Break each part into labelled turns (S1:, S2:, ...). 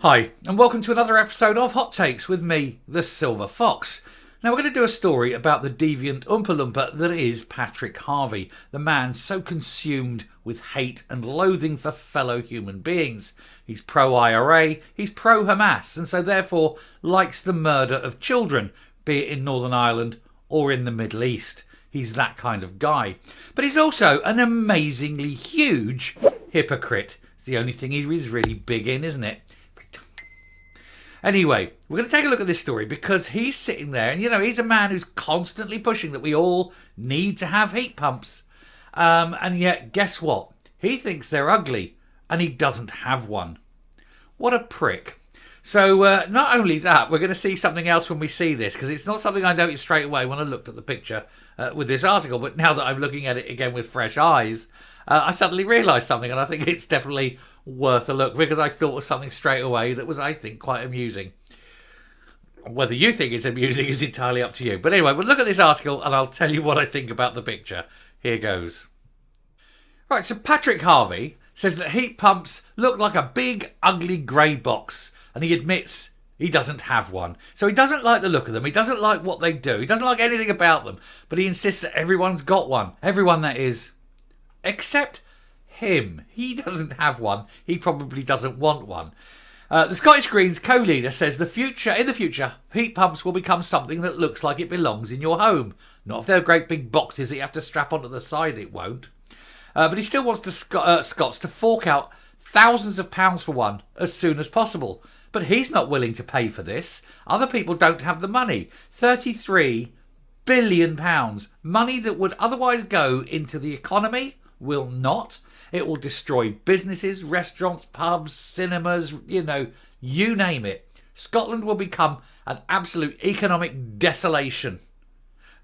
S1: Hi, and welcome to another episode of Hot Takes with me, the Silver Fox. Now, we're going to do a story about the deviant Oompa Loompa that is Patrick Harvie, the man so consumed with hate and loathing for fellow human beings. He's pro-IRA, he's pro-Hamas, and so therefore likes the murder of children, be it in Northern Ireland or in the Middle East. He's that kind of guy. But he's also an amazingly huge hypocrite. It's the only thing he's really big in, isn't it? Anyway, we're going to take a look at this story because he's sitting there and, he's a man who's constantly pushing that we all need to have heat pumps. And yet, guess what? He thinks they're ugly and he doesn't have one. What a prick. So not only that, we're going to see something else when we see this, because it's not something I noticed straight away when I looked at the picture with this article. But now that I'm looking at it again with fresh eyes, I suddenly realised something, and I think it's definitely worth a look, because I thought of something straight away that was, I think, quite amusing. Whether you think it's amusing is entirely up to you. But anyway, we'll look at this article and I'll tell you what I think about the picture. Here goes. Right, so Patrick Harvie says that heat pumps look like a big, ugly grey box, and he admits he doesn't have one. So he doesn't like the look of them. He doesn't like what they do. He doesn't like anything about them. But he insists that everyone's got one. Everyone, that is. Except him. He doesn't have one. He probably doesn't want one. The Scottish Greens co-leader says in the future, heat pumps will become something that looks like it belongs in your home. Not if they're great big boxes that you have to strap onto the side, it won't. But he still wants the Scots to fork out thousands of pounds for one as soon as possible. But he's not willing to pay for this. Other people don't have the money. £33 billion. Money that would otherwise go into the economy will not. It will destroy businesses, restaurants, pubs, cinemas, you name it. Scotland will become an absolute economic desolation.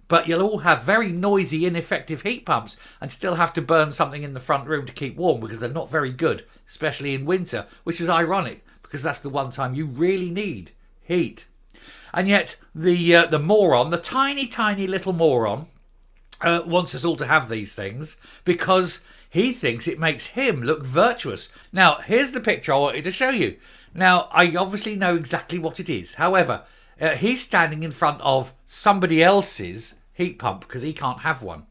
S1: But you'll all have very noisy, ineffective heat pumps and still have to burn something in the front room to keep warm, because they're not very good, especially in winter, which is ironic because that's the one time you really need heat. And yet the moron, the tiny, tiny little moron, wants us all to have these things because he thinks it makes him look virtuous. Now, here's the picture I wanted to show you. Now, I obviously know exactly what it is. However, he's standing in front of somebody else's heat pump because he can't have one.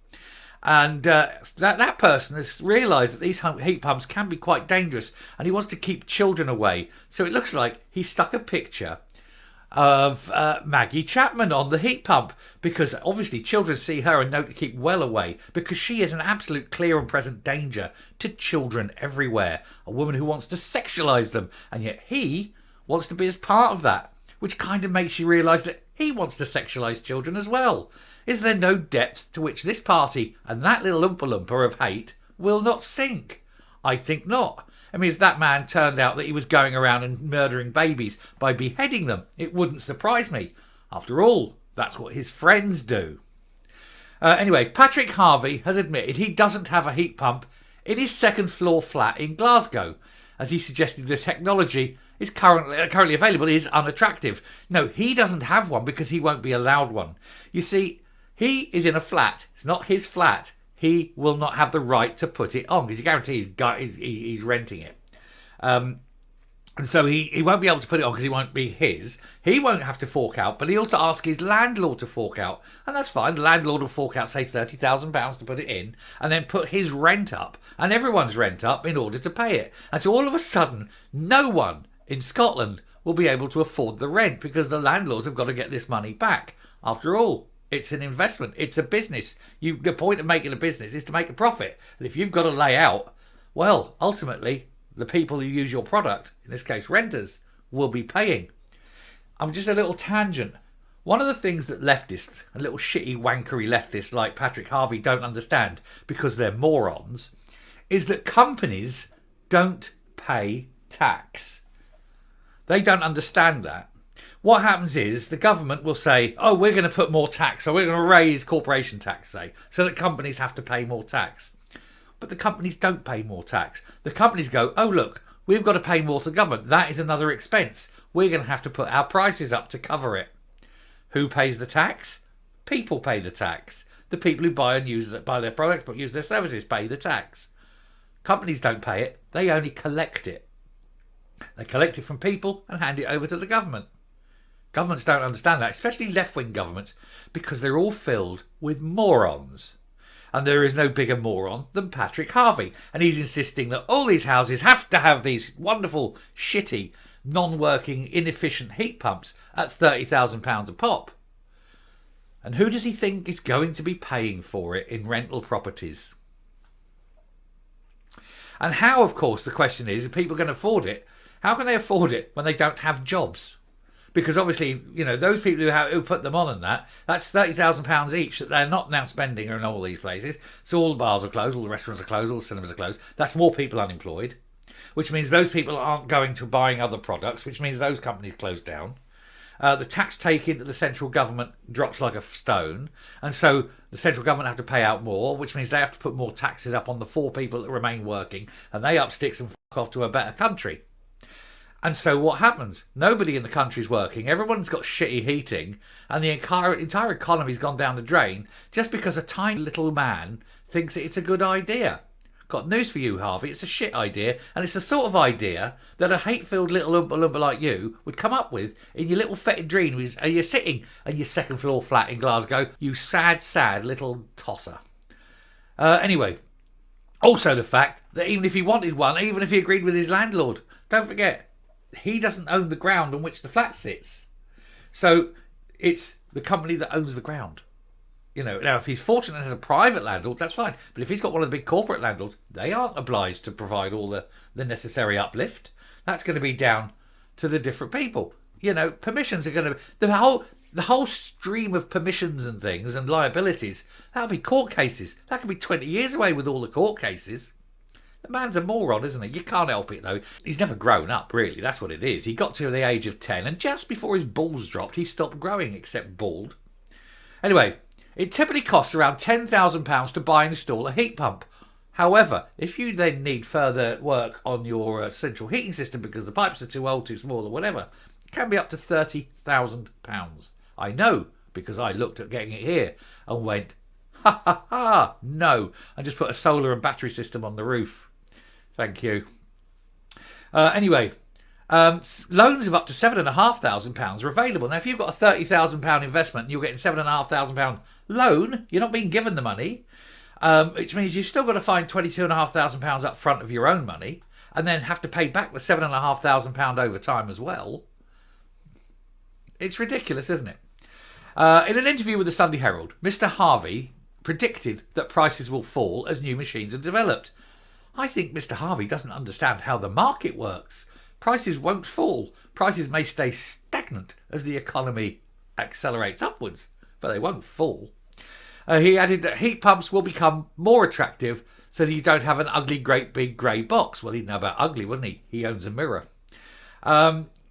S1: And that person has realised that these heat pumps can be quite dangerous, and he wants to keep children away. So it looks like he stuck a picture of Maggie Chapman on the heat pump, because obviously children see her and know to keep well away, because she is an absolute clear and present danger to children everywhere. A woman who wants to sexualise them, and yet he wants to be as part of that, which kind of makes you realise that he wants to sexualise children as well. Is there no depth to which this party and that little Oompa Loompa of hate will not sink? I think not. I mean, if that man turned out that he was going around and murdering babies by beheading them, it wouldn't surprise me. After all, that's what his friends do. Anyway, Patrick Harvie has admitted he doesn't have a heat pump in his second floor flat in Glasgow, as he suggested the technology is currently available is unattractive. No, he doesn't have one because he won't be allowed one. You see, he is in a flat. It's not his flat. He will not have the right to put it on because you guarantee he's renting it. And so he won't be able to put it on because he won't be his. He won't have to fork out, but he'll have to ask his landlord to fork out. And that's fine. The landlord will fork out, say, £30,000 to put it in, and then put his rent up and everyone's rent up in order to pay it. And so all of a sudden, no one in Scotland will be able to afford the rent because the landlords have got to get this money back. After all, it's an investment. It's a business. The point of making a business is to make a profit. And if you've got to lay out, well, ultimately, the people who use your product, in this case renters, will be paying. I'm just a little tangent. One of the things that leftists, and little shitty wankery leftists like Patrick Harvie don't understand, because they're morons, is that companies don't pay tax. They don't understand that. What happens is the government will say, oh, we're going to put more tax, or we're going to raise corporation tax, say, so that companies have to pay more tax. But the companies don't pay more tax. The companies go, oh, look, we've got to pay more to the government. That is another expense. We're going to have to put our prices up to cover it. Who pays the tax? People pay the tax. The people who buy their products but use their services pay the tax. Companies don't pay it. They only collect it. They collect it from people and hand it over to the government. Governments don't understand that, especially left-wing governments, because they're all filled with morons. And there is no bigger moron than Patrick Harvie. And he's insisting that all these houses have to have these wonderful, shitty, non-working, inefficient heat pumps at £30,000 a pop. And who does he think is going to be paying for it in rental properties? And how, of course, the question is, if people can afford it, how can they afford it when they don't have jobs? Because obviously, those people who put them on and that's £30,000 each that they're not now spending in all these places. So all the bars are closed, all the restaurants are closed, all the cinemas are closed. That's more people unemployed, which means those people aren't going to buying other products, which means those companies close down. The tax take into the central government drops like a stone, and so the central government have to pay out more, which means they have to put more taxes up on the 4 people that remain working, and they up sticks and fuck off to a better country. And so what happens? Nobody in the country's working, everyone's got shitty heating, and the entire economy's gone down the drain just because a tiny little man thinks that it's a good idea. Got news for you, Harvey. It's a shit idea, and it's the sort of idea that a hate-filled little Oompa Loompa like you would come up with in your little fetid dreams, and you're sitting in your second floor flat in Glasgow, you sad, sad little tosser. Anyway, also the fact that even if he wanted one, even if he agreed with his landlord, don't forget, he doesn't own the ground on which the flat sits. So it's the company that owns the ground. Now if he's fortunate and has a private landlord, that's fine. But if he's got one of the big corporate landlords, they aren't obliged to provide all the necessary uplift. That's going to be down to the different people. Permissions are going to the whole stream of permissions and things and liabilities. That'll be court cases. That could be 20 years away with all the court cases. The man's a moron, isn't he? You can't help it, though. He's never grown up, really. That's what it is. He got to the age of 10, and just before his balls dropped, he stopped growing, except bald. Anyway, it typically costs around £10,000 to buy and install a heat pump. However, if you then need further work on your central heating system because the pipes are too old, too small, or whatever, it can be up to £30,000. I know, because I looked at getting it here and went, ha ha ha, no. I just put a solar and battery system on the roof. Thank you. Anyway, loans of up to £7,500 are available. Now, if you've got a £30,000 investment and you're getting £7,500 loan, you're not being given the money, which means you've still got to find £22,500 up front of your own money and then have to pay back the £7,500 over time as well. It's ridiculous, isn't it? In an interview with the Sunday Herald, Mr. Harvie predicted that prices will fall as new machines are developed. I think Mr. Harvie doesn't understand how the market works. Prices won't fall. Prices may stay stagnant as the economy accelerates upwards, but they won't fall. He added that heat pumps will become more attractive so that you don't have an ugly, great big grey box. Well, he'd know about ugly, wouldn't he? He owns a mirror.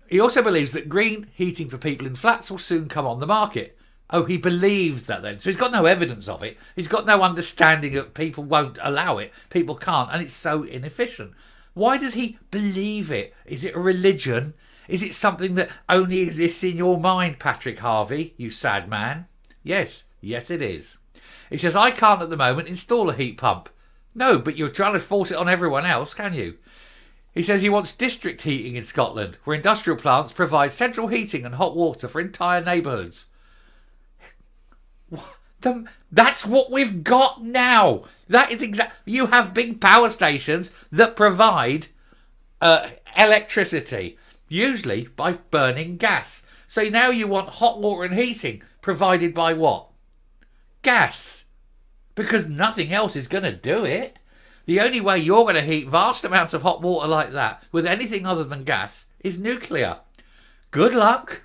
S1: He also believes that green heating for people in flats will soon come on the market. Oh, he believes that then. So he's got no evidence of it. He's got no understanding of people won't allow it. People can't. And it's so inefficient. Why does he believe it? Is it a religion? Is it something that only exists in your mind, Patrick Harvie, you sad man? Yes it is. He says, I can't at the moment install a heat pump. No, but you're trying to force it on everyone else, can you? He says he wants district heating in Scotland, where industrial plants provide central heating and hot water for entire neighbourhoods. That's what we've got now. That is you have big power stations that provide electricity, usually by burning gas. So now you want hot water and heating provided by what? Gas. Because nothing else is going to do it. The only way you're going to heat vast amounts of hot water like that with anything other than gas is nuclear. Good luck.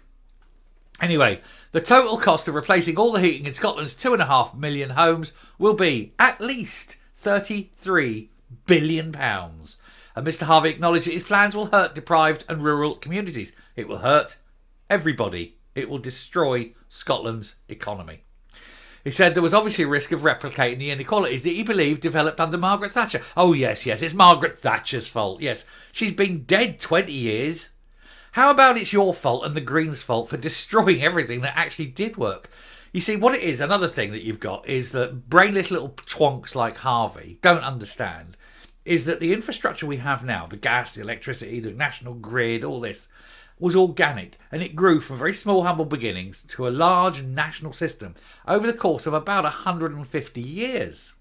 S1: Anyway, the total cost of replacing all the heating in Scotland's 2.5 million homes will be at least £33 billion. And Mr. Harvie acknowledged that his plans will hurt deprived and rural communities. It will hurt everybody. It will destroy Scotland's economy. He said there was obviously a risk of replicating the inequalities that he believed developed under Margaret Thatcher. Oh, yes, it's Margaret Thatcher's fault. Yes, she's been dead 20 years. How about it's your fault and the Greens' fault for destroying everything that actually did work? You see, what it is, another thing that you've got is that brainless little twonks like Harvie don't understand is that the infrastructure we have now, the gas, the electricity, the national grid, all this, was organic, and it grew from very small, humble beginnings to a large national system over the course of about 150 years.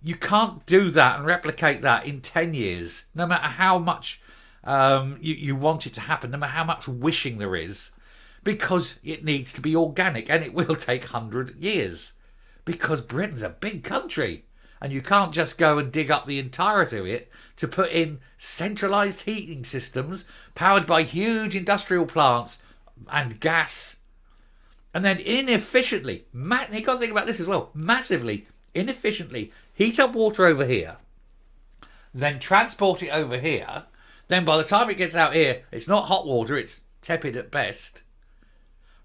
S1: You can't do that and replicate that in 10 years, no matter how much you want it to happen, no matter how much wishing there is, because it needs to be organic, and it will take 100 years, because Britain's a big country, and you can't just go and dig up the entirety of it to put in centralised heating systems powered by huge industrial plants and gas, and then inefficiently, you've got to think about this as well, massively, inefficiently heat up water over here, then transport it over here, then by the time it gets out here, it's not hot water, it's tepid at best,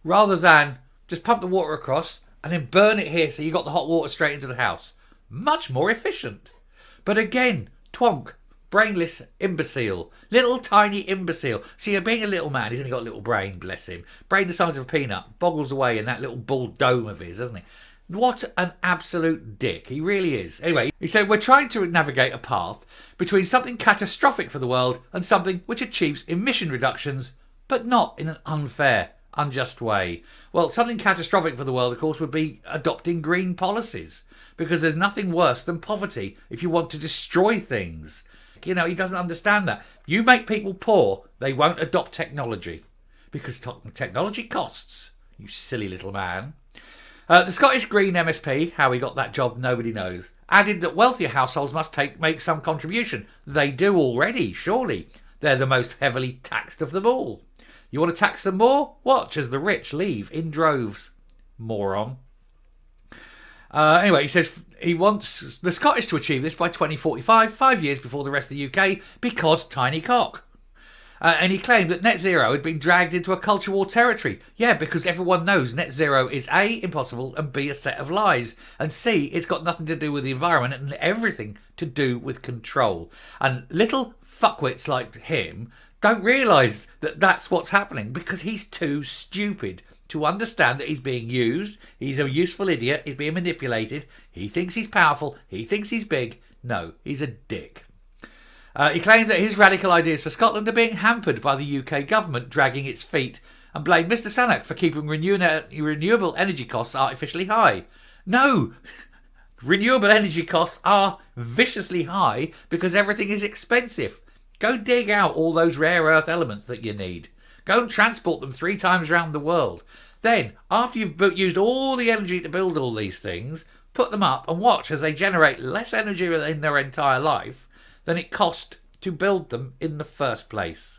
S1: rather than just pump the water across and then burn it here so you got the hot water straight into the house. Much more efficient. But again, twonk, brainless imbecile, little tiny imbecile. See, being a little man, he's only got a little brain, bless him. Brain the size of a peanut, boggles away in that little ball dome of his, doesn't he? What an absolute dick. He really is. Anyway, he said, we're trying to navigate a path between something catastrophic for the world and something which achieves emission reductions, but not in an unfair, unjust way. Well, something catastrophic for the world, of course, would be adopting green policies, because there's nothing worse than poverty if you want to destroy things. You know, he doesn't understand that. You make people poor, they won't adopt technology, because technology costs, you silly little man. The Scottish Green MSP, how he got that job, nobody knows, added that wealthier households must make some contribution. They do already, surely. They're the most heavily taxed of them all. You want to tax them more? Watch as the rich leave in droves. Moron. Anyway, he says he wants the Scottish to achieve this by 2045, 5 years before the rest of the UK, because tiny cock. And he claimed that net zero had been dragged into a culture war territory. Yeah, because everyone knows net zero is A, impossible, and B, a set of lies. And C, it's got nothing to do with the environment and everything to do with control. And little fuckwits like him don't realise that that's what's happening, because he's too stupid to understand that he's being used. He's a useful idiot. He's being manipulated. He thinks he's powerful. He thinks he's big. No, he's a dick. He claimed that his radical ideas for Scotland are being hampered by the UK government dragging its feet, and blamed Mr Sunak for keeping renewable energy costs artificially high. No, renewable energy costs are viciously high because everything is expensive. Go dig out all those rare earth elements that you need. Go and transport them 3 times around the world. Then, after you've used all the energy to build all these things, put them up and watch as they generate less energy in their entire life than it cost to build them in the first place.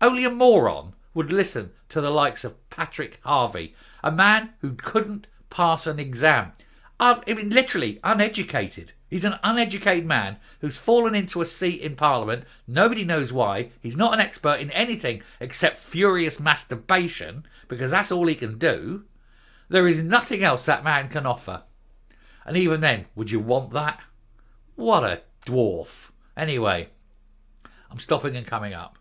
S1: Only a moron would listen to the likes of Patrick Harvie, a man who couldn't pass an exam. I mean, literally uneducated. He's an uneducated man who's fallen into a seat in Parliament. Nobody knows why. He's not an expert in anything except furious masturbation, because that's all he can do. There is nothing else that man can offer. And even then, would you want that? What a dwarf. Anyway, I'm stopping and coming up.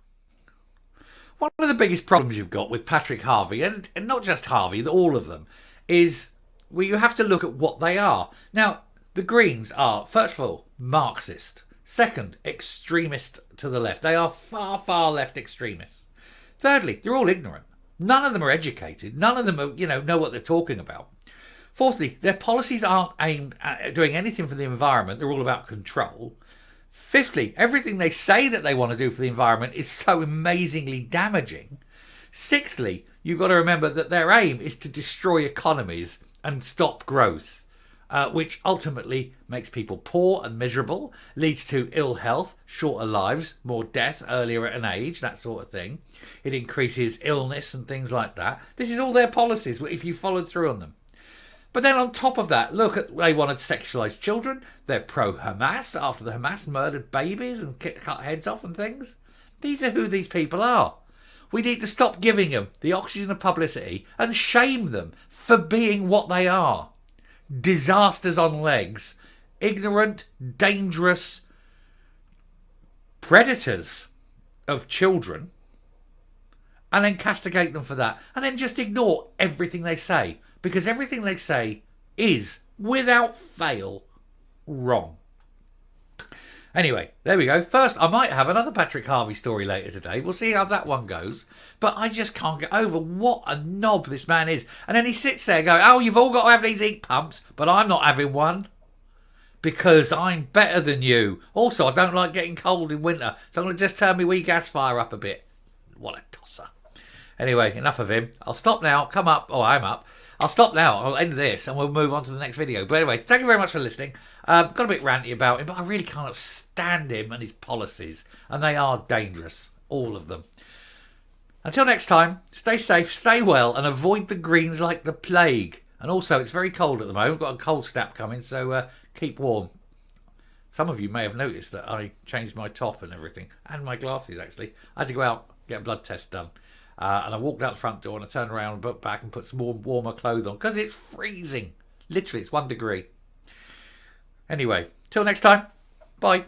S1: One of the biggest problems you've got with Patrick Harvie, and not just Harvie, all of them, is you have to look at what they are. Now, the Greens are, first of all, Marxist. Second, extremist to the left. They are far, far left extremists. Thirdly, they're all ignorant. None of them are educated. None of them are, know what they're talking about. Fourthly, their policies aren't aimed at doing anything for the environment. They're all about control. Fifthly, everything they say that they want to do for the environment is so amazingly damaging. Sixthly, you've got to remember that their aim is to destroy economies and stop growth, which ultimately makes people poor and miserable, leads to ill health, shorter lives, more death earlier at an age, that sort of thing. It increases illness and things like that. This is all their policies, if you followed through on them. But then on top of that, look at, they wanted to sexualise children. They're pro-Hamas after the Hamas murdered babies and cut heads off and things. These are who these people are. We need to stop giving them the oxygen of publicity and shame them for being what they are. Disasters on legs. Ignorant, dangerous predators of children. And then castigate them for that. And then just ignore everything they say. Because everything they say is, without fail, wrong. Anyway, there we go. First, I might have another Patrick Harvey story later today. We'll see how that one goes. But I just can't get over what a knob this man is. And then he sits there going, oh, you've all got to have these heat pumps, but I'm not having one because I'm better than you. Also, I don't like getting cold in winter, so I'm going to just turn my wee gas fire up a bit. What a tosser. Anyway, enough of him. I'll stop now. Come up. Oh, I'm up. I'll stop now. I'll end this and we'll move on to the next video. But anyway, thank you very much for listening. Got a bit ranty about him, but I really can't stand him and his policies. And they are dangerous. All of them. Until next time, stay safe, stay well, and avoid the greens like the plague. And also, it's very cold at the moment. We've got a cold snap coming, so keep warm. Some of you may have noticed that I changed my top and everything. And my glasses, actually. I had to go out, get a blood test done. And I walked out the front door and I turned around and put back and put some warmer clothes on because it's freezing. Literally, it's 1 degree. Anyway, till next time. Bye.